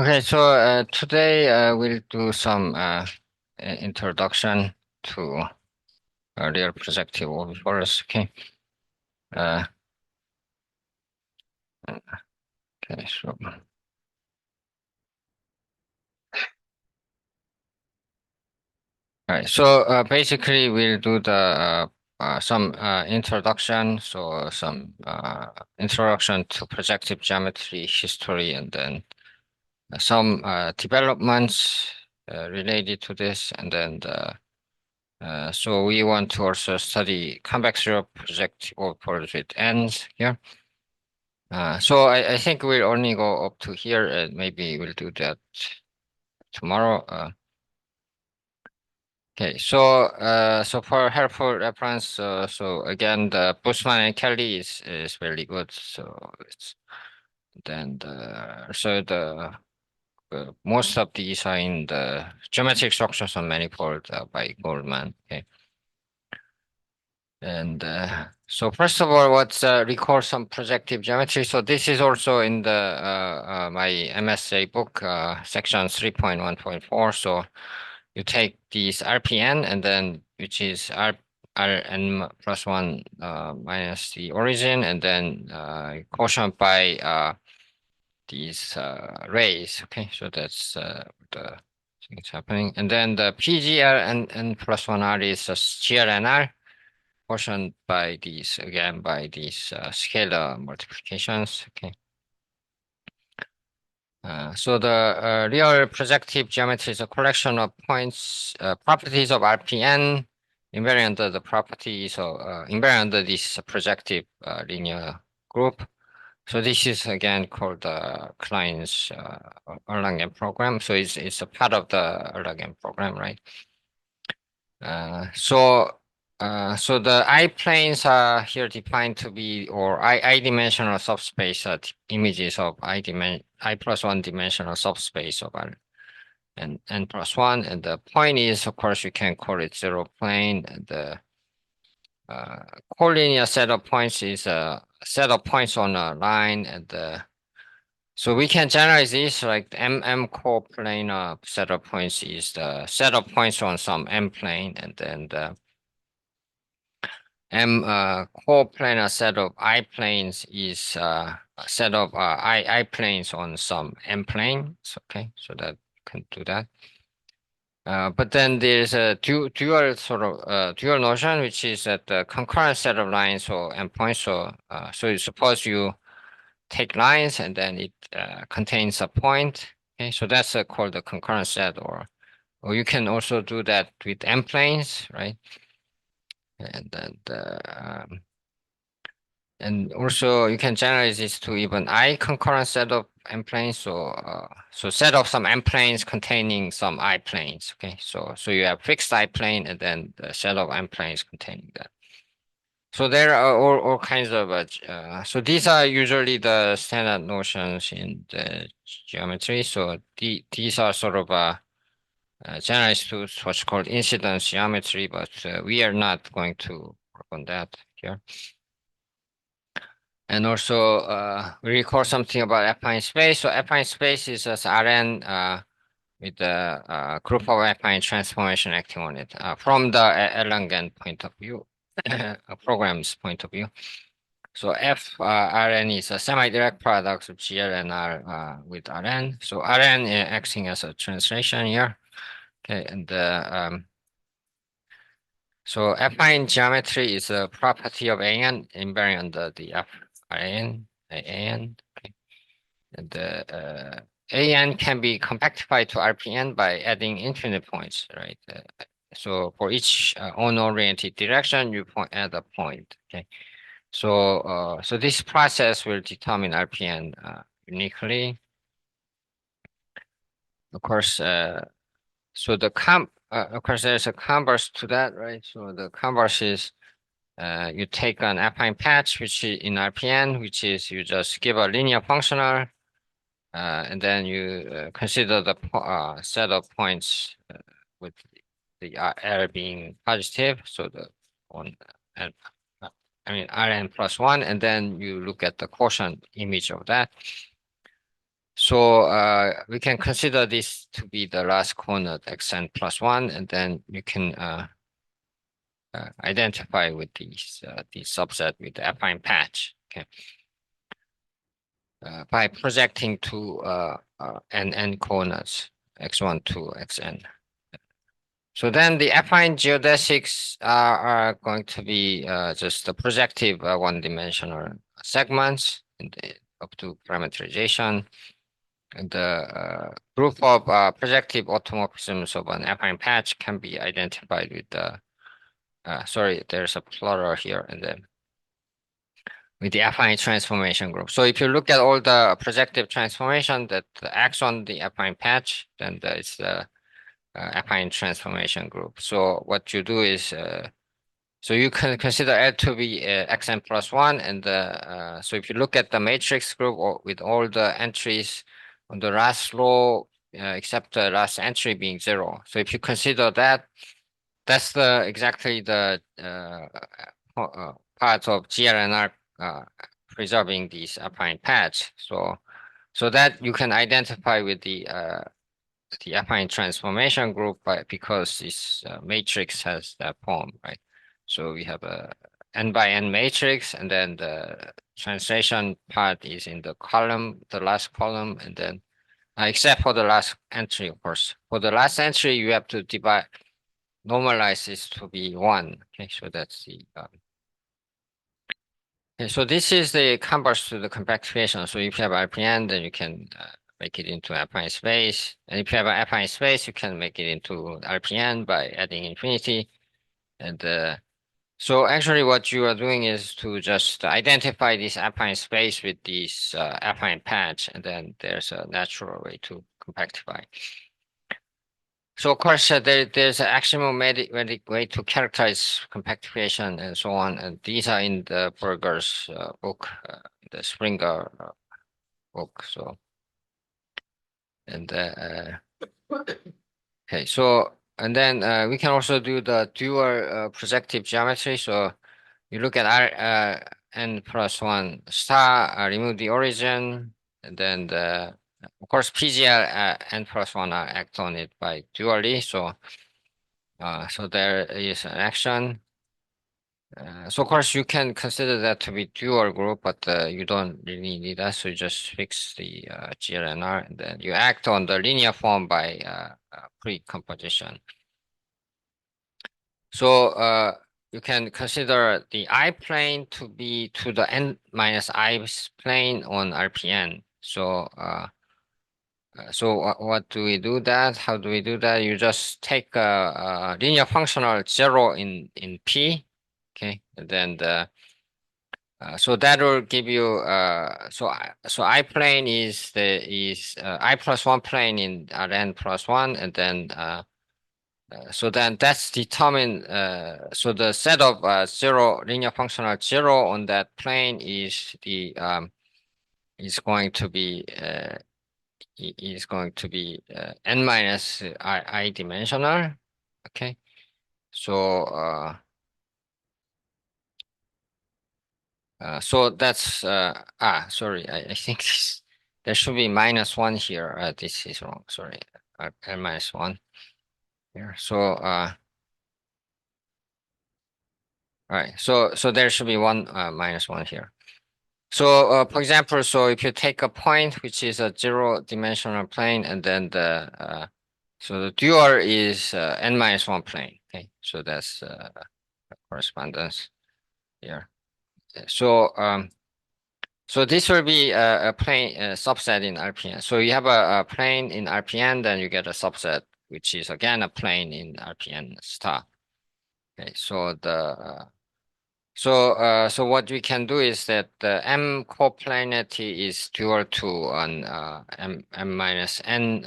Okay, so today we'll do some introduction to real projective orbifolds. Okay. Uh, okay. So, all right. So basically, we'll do the some introduction. So some introduction to projective geometry history, and then some developments related to this, and then so we want to also study convex projective orbifolds with ends here. So I think we'll only go up to here, and maybe we'll do that tomorrow. Okay, so so for helpful reference, so again, the Bushman and Kelly is very good. So it's then most of these are in the geometric structures on manifold by Goldman. Okay. And so first of all, let's recall some projective geometry. So this is also in the my MSA book, section 3.1.4. So you take these RPN and then which is Rn plus one minus the origin, and then quotient by these rays. Okay, so that's the things happening. And then the PGR and N plus one R is just GRNR portion by these again by these scalar multiplications. Okay. So the real projective geometry is a collection of points, properties of RPN, invariant of the properties of invariant of this projective linear group. So this is again called the Klein's Erlangen program. So it's a part of the Erlangen program, right? So the I-planes are here defined to be, or I-dimensional subspace images of I plus one dimensional subspace of R and N plus one. And the point is, of course, you can call it zero plane. And the collinear set of points is a set of points on a line. And so we can generalize this like the M coplanar set of points is the set of points on some M plane, and then the M coplanar set of I planes is a set of I planes on some M planes. Okay, so that can do that. But then there's a dual sort of dual notion, which is that the concurrent set of lines or endpoints. So you suppose you take lines and then it contains a point. Okay, so that's called the concurrent set, or you can also do that with M planes, right? And then and also you can generalize this to even I concurrent set of M planes. So set of some M planes containing some I planes. Okay, so you have fixed I plane and then the set of M planes containing that. So there are all kinds of so these are usually the standard notions in the geometry. So these are sort of generalized to what's called incidence geometry, but we are not going to work on that here. And also, we record something about affine space. So affine space is just Rn with a group of affine transformation acting on it from the Erlangen point of view, a program's point of view. So Rn is a semi-direct product of Gr and R with Rn. So Rn acting as a translation here. Okay, and so affine geometry is a property of An invariant the Fn, An. Okay. And An can be compactified to RPN by adding infinite points, right? So for each on-oriented direction, you add a point. Okay. So this process will determine RPN uniquely. Of course, so of course there's a converse to that, right? So the converse is you take an affine patch, which is in RPN, which is you just give a linear functional, and then you consider the set of points with the L being positive, so the one, and I mean Rn plus one, and then you look at the quotient image of that. So we can consider this to be the last coordinate xn plus 1, and then you can identify with these subset with the affine patch. Okay, by projecting to n coordinates x1 to xn. So then the affine geodesics are going to be just the projective one-dimensional segments up to parameterization. And the group of projective automorphisms of an affine patch can be identified with the, sorry, there's a plural here, and then with the affine transformation group. So if you look at all the projective transformation that acts on the affine patch, then it's the affine transformation group. So what you do is, so you can consider L to be xn plus 1, and so if you look at the matrix group with all the entries on the last row, except the last entry being 0. So if you consider that, that's the exactly the part of GLNR preserving these affine paths. So that you can identify with the affine transformation group because this matrix has that form, right? So we have a n by n matrix, and then the translation part is in the column, the last column, and then except for the last entry, of course. For the last entry, you have to normalize this to be 1. Okay, so that's the okay, so this is the converse to the compactification. So if you have RPN, then you can make it into affine space. And if you have an affine space, you can make it into RPN by adding infinity. And so actually what you are doing is to just identify this affine space with this affine patch, and then there's a natural way to compactify. So of course, there's an axiomatic way to characterize compactification and so on, and these are in the Berger's book, the Springer book. So and okay, so and then we can also do the dual projective geometry. So you look at R n plus 1 star, remove the origin, and then of course PGL n plus 1 act on it by dually. So there is an action. So of course you can consider that to be dual group, but you don't really need that. So you just fix the GLNR, and then you act on the linear form by pre-composition. So you can consider the I plane to be to the n minus I plane on RPN. So what do we do that? How do we do that? You just take a linear functional 0 in P, okay, and then so that will give you so I plane is I plus 1 plane in Rn plus 1, and then so then that's determined. So the set of 0 linear functional 0 on that plane is the is going to be n minus I dimensional. Okay, so so that's sorry, I think this there should be -1 here. This is wrong. Sorry, n minus 1 here. So all right. So there should be one -1 here. So for example, so if you take a point which is a 0-dimensional plane, and then so the dual is n minus 1 plane. Okay, so that's correspondence here. So this will be a plane subset in RPN. So you have a plane in RPN, then you get a subset which is again a plane in RPN star. Okay, so so what we can do is that the M coplanarity is dual to an M minus N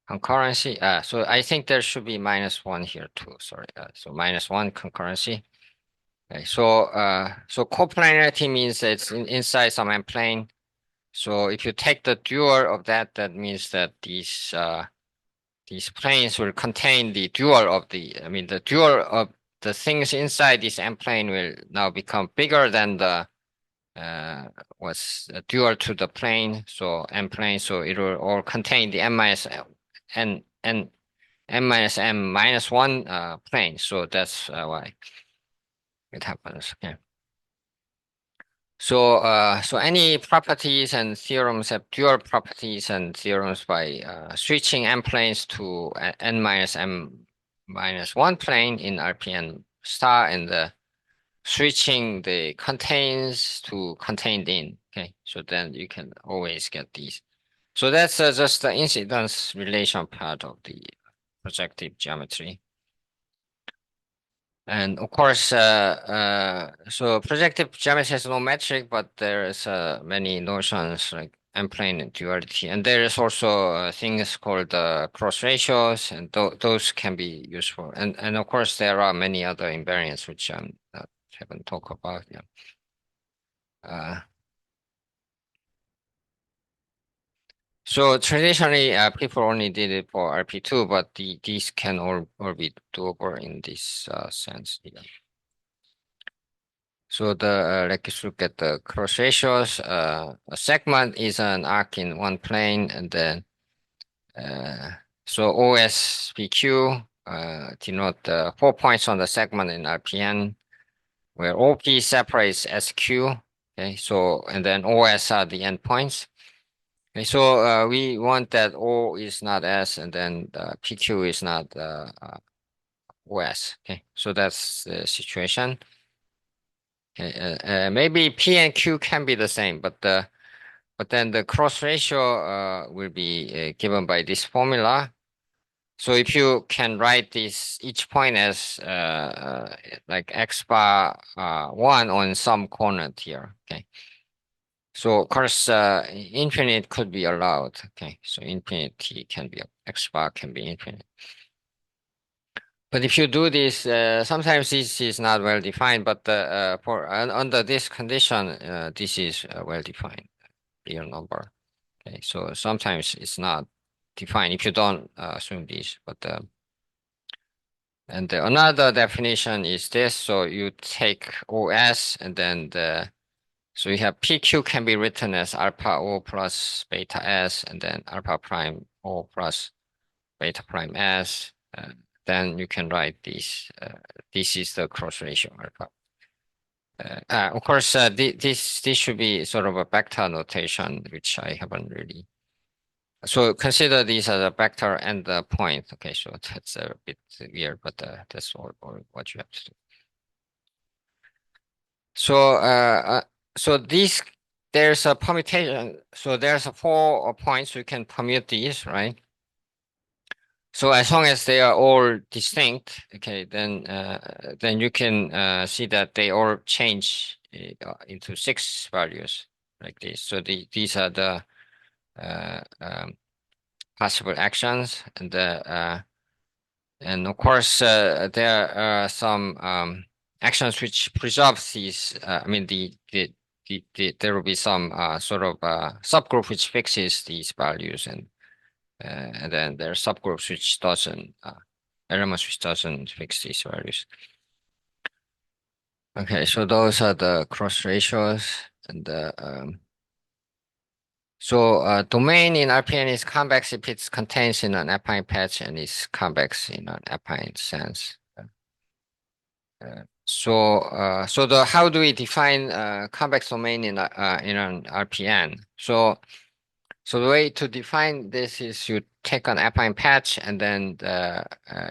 concurrency. So I think there should be -1 here too. Sorry. So -1 concurrency. Okay, so coplanarity means it's inside some M plane. So if you take the dual of that, that means that these planes will contain the dual of the dual of the things inside this M plane will now become bigger than the was dual to the plane, so n plane, so it will all contain the n minus n minus m minus one plane. So that's why it happens. Okay. So so any properties and theorems have dual properties and theorems by switching n planes to n minus m minus one plane in RPN star and switching the contains to contained in. Okay, so then you can always get these. So that's just the incidence relation part of the projective geometry. And of course, so projective geometry has no metric, but there's many notions like M-plane duality, and there is also things called cross ratios, and those can be useful. And of course, there are many other invariants which haven't talked about. Yeah. Uh, so traditionally, people only did it for RP2, but these can all be doable in this sense. Yeah. So let's look at the cross ratios. A segment is an arc in one plane, and then uh, so OSPQ denote the 4 points on the segment in RPN, where OP separates SQ. Okay, so and then OS are the endpoints. Okay, so we want that O is not S, and then PQ is not OS. Okay, so that's the situation. Okay, maybe P and Q can be the same, but then the cross ratio will be given by this formula. So if you can write this each point as like x bar 1 on some coordinate here. Okay. So of course infinite could be allowed. Okay. So infinity can be x bar can be infinite. But if you do this, sometimes this is not well defined, but for under this condition, this is well defined real number. Okay, so sometimes it's not defined if you don't assume this, but and another definition is this. So you take OS and then so you have PQ can be written as alpha O plus beta S, and then alpha prime O plus beta prime S. Then you can write this. This is the cross ratio alpha. Of course, this should be sort of a vector notation, which I haven't really. So consider these as a vector and the point. Okay, so that's a bit weird, but that's all what you have to do. So so these there's a permutation. So there's a 4 points you can permute these, right? So as long as they are all distinct, okay, then you can see that they all change into 6 values like this. So these are the possible actions, and of course there are some actions which preserve these. I mean there will be some sort of subgroup which fixes these values, and then there are subgroups which doesn't elements which doesn't fix these values. Okay, so those are the cross ratios, and so domain in RPN is convex if it contains in an affine patch and is convex in an affine sense. So the how do we define convex domain in an RPN? So the way to define this is you take an affine patch and then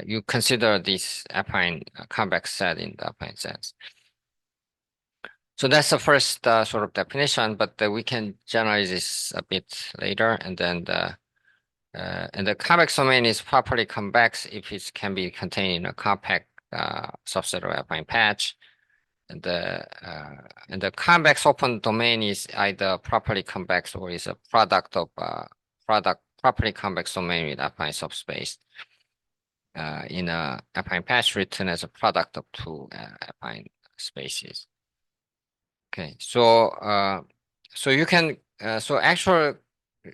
you consider this affine convex set in the affine sense. So that's the first sort of definition, but we can generalize this a bit later, and then the convex domain is properly convex if it can be contained in a compact subset of affine patch. And the convex open domain is either properly convex or is a product of properly convex domain with affine subspace in a affine patch written as a product of two affine spaces. Okay, so you can so actual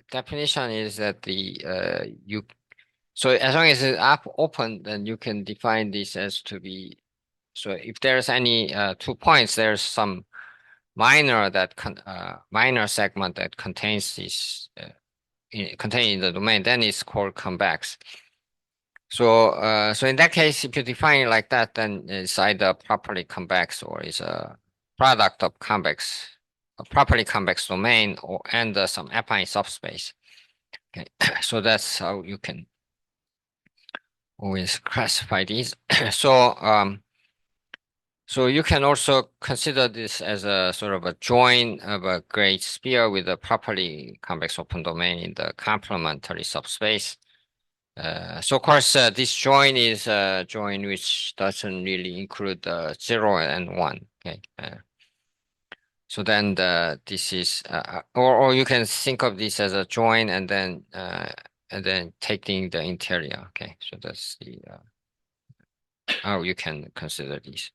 definition is that so as long as it's up open, then you can define this as to be, so if there's any 2 points, there's some minor segment that contains this contained in the domain, then it's called convex. So in that case, if you define it like that, then it's either properly convex or is a product of convex, a properly convex domain or and some affine subspace. Okay, so that's how you can always classify these. so so you can also consider this as a sort of a join of a great sphere with a properly convex open domain in the complementary subspace. So of course, this join is a join which doesn't really include 0 and 1. Okay. So then this is, or you can think of this as a join and then taking the interior. Okay. So that's the how you can consider these.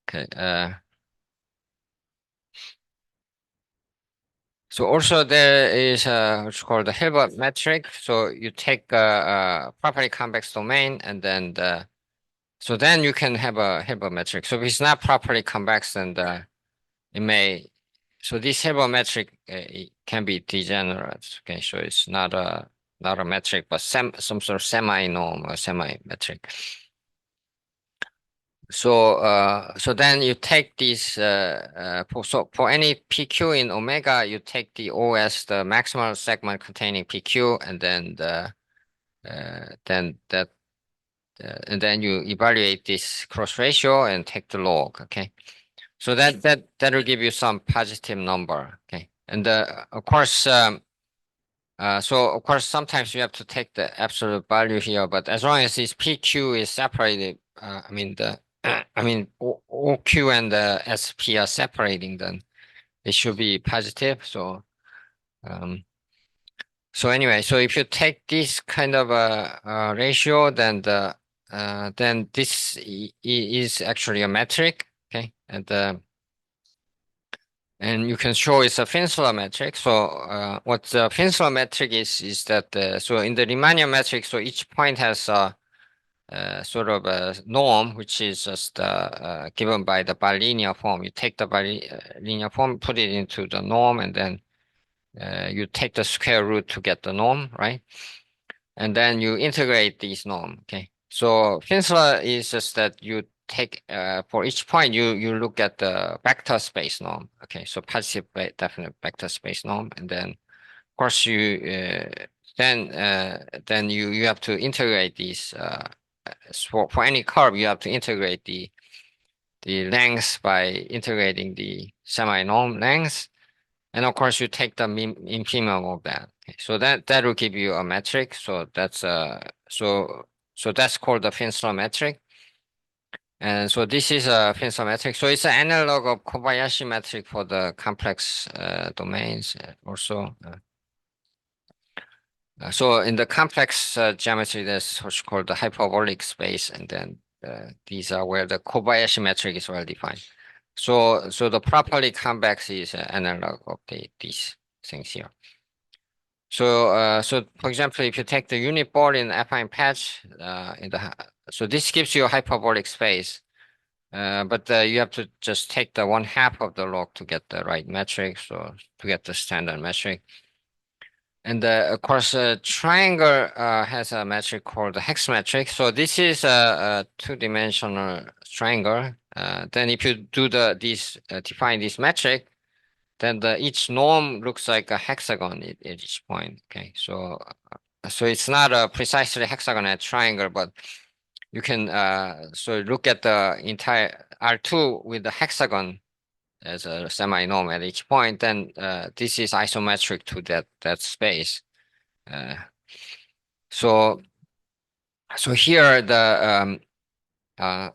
Okay. So also there is what's called the Hilbert metric. So you take a properly convex domain and then so then you can have a Hilbert metric. So if it's not properly convex, then it may. So this Hilbert metric it can be degenerate. Okay, so it's not a metric, but some sort of semi-norm or semi-metric. So then you take this for any PQ in omega, you take the OS, the maximal segment containing PQ, and then that and then you evaluate this cross ratio and take the log. Okay, so that will give you some positive number. Okay, and of course. So of course, sometimes you have to take the absolute value here, but as long as this PQ is separated, I mean OQ and the SP are separating, then it should be positive. Um, so anyway, so if you take this kind of a ratio, then this is actually a metric, okay, and you can show it's a Finsler metric. So what the Finsler metric is that so in the Riemannian metric, so each point has a sort of a norm, which is just given by the bilinear form. You take the bilinear form, put it into the norm, and then you take the square root to get the norm, right? And then you integrate these norm. Okay. So Finsler is just that you take for each point you look at the vector space norm. Okay. So positive definite vector space norm, and then of course you then you have to integrate these for any curve you have to integrate the length by integrating the semi-norm length. And of course, you take the infimum of that. Okay, so that will give you a metric. So that's called the Finsler metric. And so this is a Finsler metric. So it's an analog of Kobayashi metric for the complex domains also. So in the complex geometry, there's what's called the hyperbolic space, and then these are where the Kobayashi metric is well defined. So the properly convex is an analog of these things here. So for example, if you take the unit ball in affine patch, so this gives you a hyperbolic space, but you have to just take the 1/2 of the log to get the right metric, so to get the standard metric. And of course, a triangle has a metric called the hex metric. So this is a two-dimensional triangle. Then if you do define this metric, then each norm looks like a hexagon at each point. Okay, so it's not a precisely hexagonal triangle, but you can so look at the entire R2 with the hexagon as a semi-norm at each point. Then this is isometric to that space. Uh, so so here uh,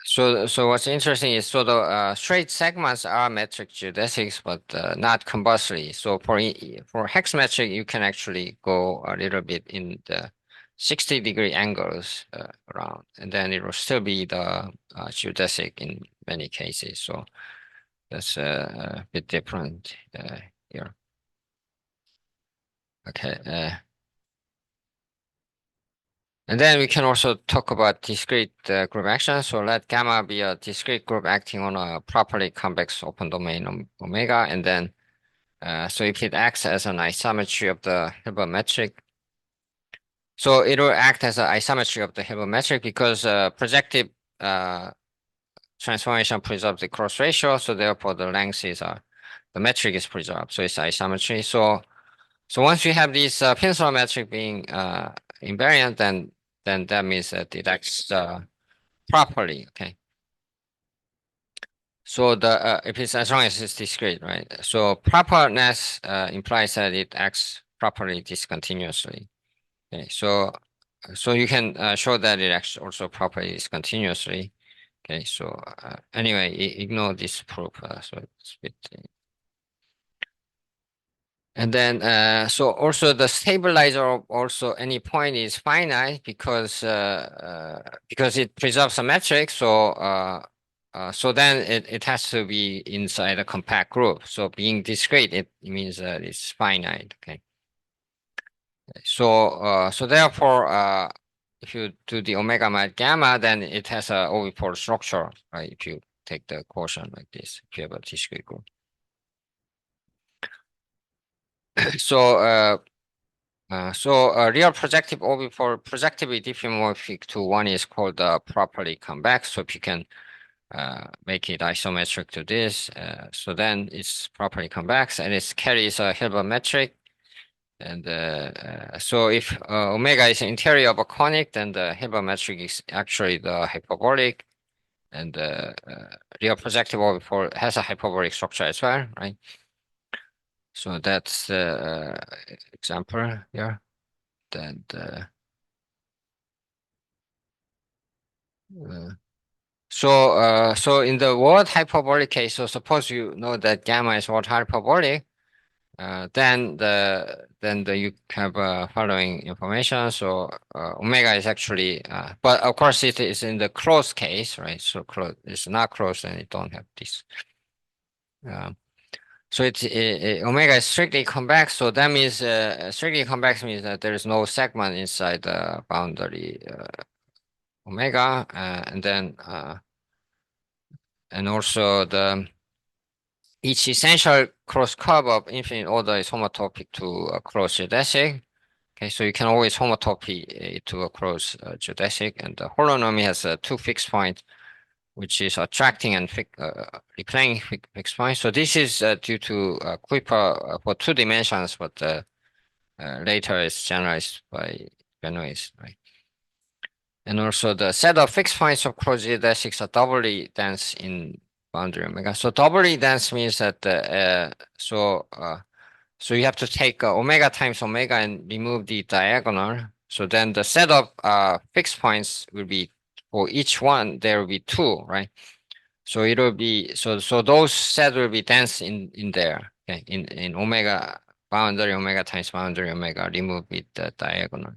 so what's interesting is so the straight segments are metric geodesics, but not conversely. So for hex metric, you can actually go a little bit in the 60-degree angles around, and then it will still be the geodesic in many cases. So that's a bit different here. Okay. And then we can also talk about discrete group action. So let gamma be a discrete group acting on a properly convex open domain omega. And then, so if it acts as an isometry of the Hilbert metric, so it will act as an isometry of the Hilbert metric because projective transformation preserves the cross ratio. So therefore the length is the metric is preserved. So it's isometry. So once you have this pincer metric being invariant, then that means that it acts properly. Okay. So the if it's as long as it's discrete, right? So properness implies that it acts properly discontinuously. Okay. So you can show that it acts also properly discontinuously. Okay. So anyway, ignore this proof. So it's a bit. And then, so also the stabilizer of also any point is finite because it preserves a metric. So then it has to be inside a compact group. So being discrete, it means that it's finite. Okay. So therefore, if you do the omega mod gamma, then it has a orbifold structure, right? If you take the quotient like this, if you have a discrete group. So a real projective orbifold projectively diffeomorphic to one is called properly convex. So if you can make it isometric to this, so then it's properly convex and it carries a Hilbert metric. And so if omega is interior of a conic, then the Hilbert metric is actually the hyperbolic. And real projective orbifold has a hyperbolic structure as well, right? So that's the example here. Then so in the word hyperbolic case, so suppose you know that gamma is word hyperbolic, then you have following information. So omega is actually, but of course it is in the closed case, right? So closed, it's not closed, and it don't have this. So omega is strictly convex. So that means strictly convex means that there is no segment inside the boundary omega, and then and also each essential cross curve of infinite order is homotopic to a closed geodesic. Okay, so you can always homotopy to a closed geodesic, and the holonomy has two fixed points, which is attracting and replaying fixed points. So this is due to Kuiper for 2 dimensions, but later is generalized by Benoist, right? And also the set of fixed points of closed geodesics are doubly dense in boundary omega. So doubly dense means that so you have to take omega times omega and remove the diagonal. So then the set of fixed points will be for each one there will be two, right? So it will be so those set will be dense in there. Okay, in omega boundary omega times boundary omega remove with the diagonal.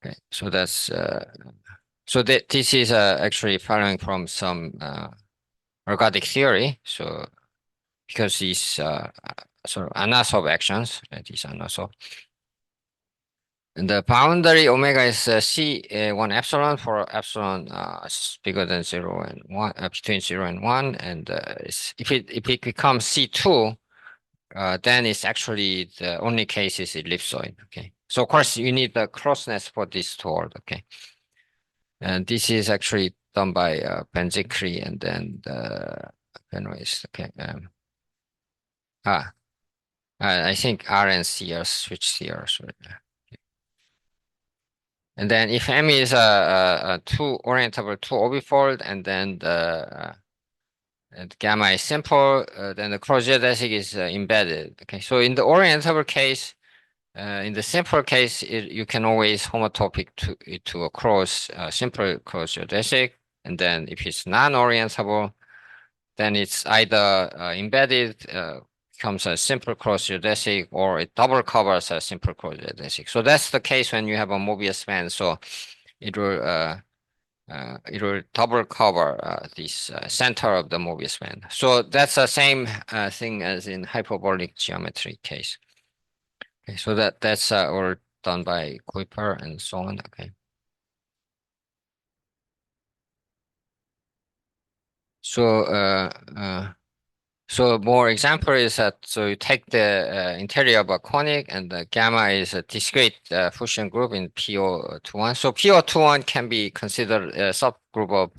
Okay, so that's so this is actually following from some ergodic theory. So because these sort of Anasov actions, these Anasov. And the boundary omega is C1 epsilon for epsilon is bigger than 0 and 1, between 0 and 1. And if it becomes C2, then it's actually the only case is ellipsoid. Okay. So of course you need the closeness for this to hold. Okay. And this is actually done by Benzikri and then Benoist. Okay. Ah, I think R and C are switched here. So, and then if M is a two orientable two orbifold, and then the gamma is simple, then the cross geodesic is embedded. Okay, so in the orientable case, in the simple case, you can always homotopic to a cross simple cross geodesic, and then if it's non-orientable, then it's either embedded becomes a simple cross geodesic, or it double covers a simple cross geodesic. So that's the case when you have a Mobius band. So it will double cover this center of the Mobius band. So that's the same thing as in hyperbolic geometry case. Okay, so that's our done by Kuiper and so on. Okay. So so more example is that so you take the interior of a conic and the gamma is a discrete fusion group in PO21. So PO21 can be considered a subgroup of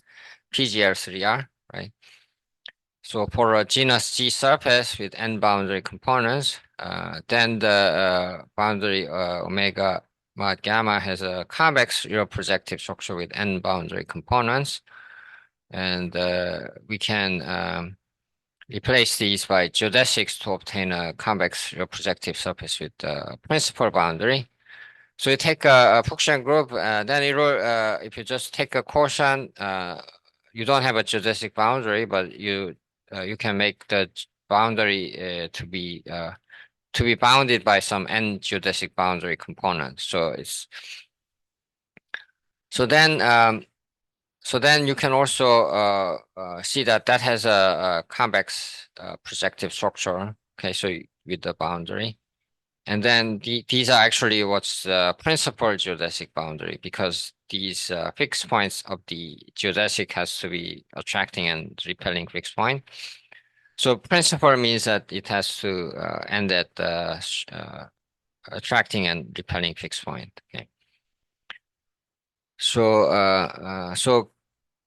PGL3R, right? So for a genus G surface with n boundary components, then the boundary omega mod gamma has a convex projective structure with n boundary components, and we can replace these by geodesics to obtain a convex projective surface with the principal boundary. So you take a function group, then it will, if you just take a quotient, you don't have a geodesic boundary, but you can make the boundary to be bounded by some n geodesic boundary component. So it's so then so then you can also see that that has a convex projective structure. Okay, so with the boundary. And then these are actually what's the principal geodesic boundary because these fixed points of the geodesic has to be attracting and repelling fixed point. So principal means that it has to end at attracting and repelling fixed point. Okay. So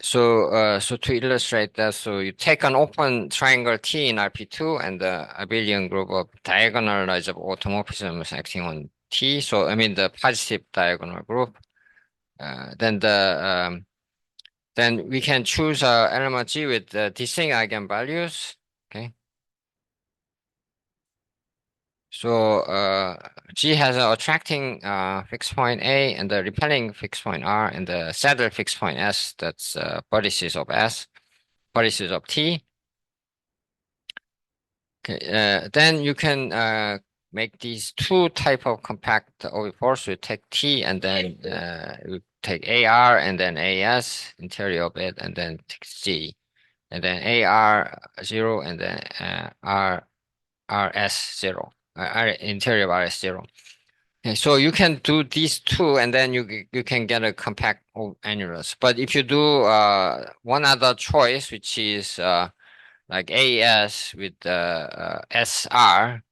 so to illustrate that, so you take an open triangle T in RP2 and the abelian group of diagonalized automorphisms acting on T. So I mean the positive diagonal group. Then we can choose element G with distinct eigenvalues. Okay. So G has an attracting fixed point A and the repelling fixed point R and the saddle fixed point S. That's vertices of S, vertices of T. Okay, then you can make these two type of compact orbifolds. You take T and then you take AR and then AS interior of it and then take C and then AR 0 and then RS 0, interior of RS 0. Okay, so you can do these two and then you can get a compact annulus. But if you do one other choice, which is like AS with SR,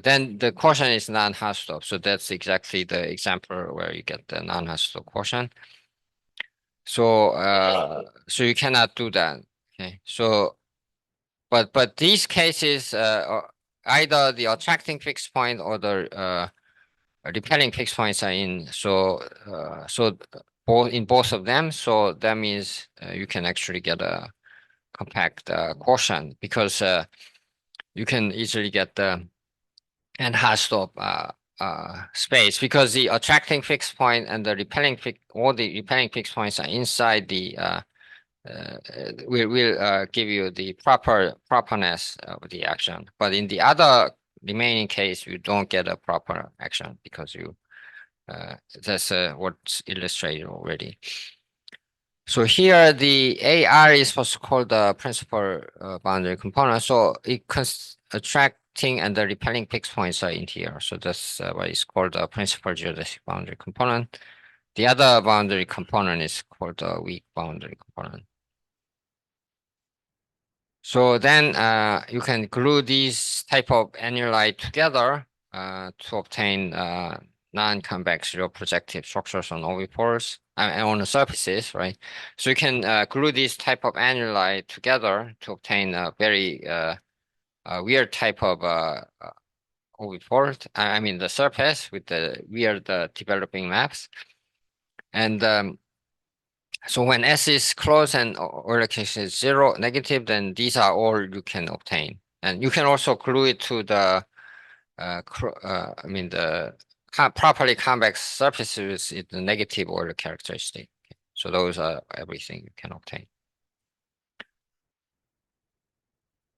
then the quotient is non-Hausdorff. So that's exactly the example where you get the non-Hausdorff quotient. So so you cannot do that. Okay. So but these cases either the attracting fixed point or the repelling fixed points are in. So so both in both of them. So that means you can actually get a compact quotient because you can easily get the Hausdorff space because the attracting fixed point and the repelling all the repelling fixed points are inside the will give you the properness of the action. But in the other remaining case, you don't get a proper action because you that's what's illustrated already. So here the AR is what's called the principal boundary component. So it attracting and the repelling fixed points are in here. So that's what is called the principal geodesic boundary component. The other boundary component is called the weak boundary component. So then you can glue these type of annuli together to obtain non-convex real projective structures on orbifolds on the surfaces, right? So you can glue these type of annuli together to obtain a very weird type of orbifold. I mean the surface with the weird developing maps. And so when S is closed and location is zero, negative, then these are all you can obtain. And you can also glue it to the, I mean, the properly convex surfaces with the negative order characteristic. So those are everything you can obtain.